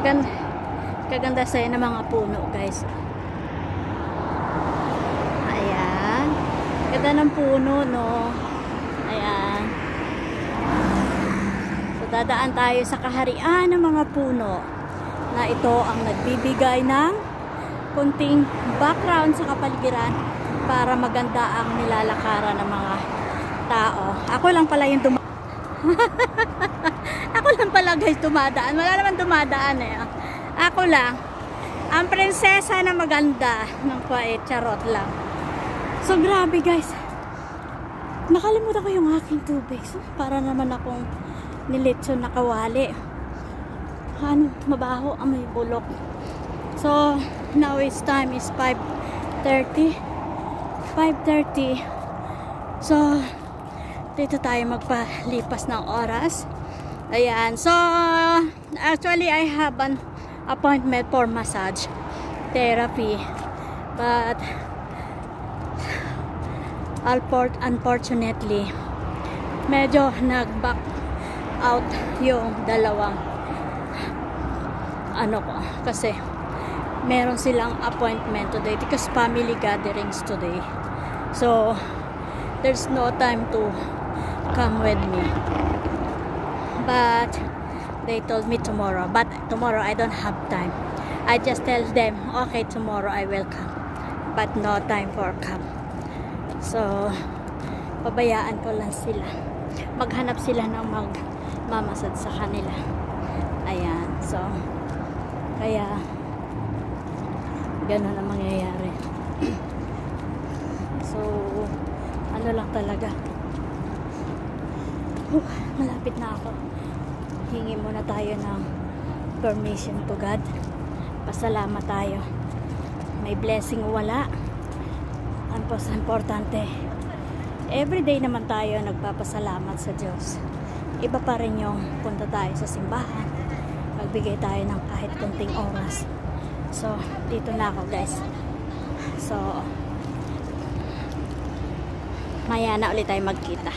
Kaganda, kaganda sa'yo ng mga puno, guys. Ayan. Ganda ng puno, no? Ayan. So, dadaan tayo sa kaharian ng mga puno na ito ang nagbibigay ng kunting background sa kapaligiran para maganda ang nilalakaran ng mga tao. Ako lang pala yung ako lang pala, guys, dumadaan. Wala naman dumadaan eh. Ako lang. Ang prinsesa na maganda ng kwait. Charot lang. So, grabe, guys. Nakalimutan ko yung aking tubig. So, para naman akong nilitsyon na kawali. Ano, mabaho ang may bulok. So, now it's time is 5:30. 5:30. So, dito tayo magpalipas ng oras. Ayan. So, actually, I have an appointment for massage therapy. But, unfortunately, medyo nag-back out yung dalawang ano ko. Kasi, meron silang appointment today because family gatherings today. So, there's no time to come with me. But they told me tomorrow. But tomorrow I don't have time. I just tell them, okay, tomorrow I will come. But no time for come. So, pabayaan ko lang sila. Maghanap sila ng magmamasad sa kanila. Ayan. So, kaya ganun ang mangyayari. So, ano lang talaga. Malapit na ako. Hingi muna tayo ng permission to God. Pasalamat tayo. May blessing wala. Ang importante, everyday naman tayo nagpapasalamat sa Diyos. Iba pa rin yung punta tayo sa simbahan. Magbigay tayo ng kahit kunting oras. So, dito na ako, guys. So, maya na ulit tayo magkita.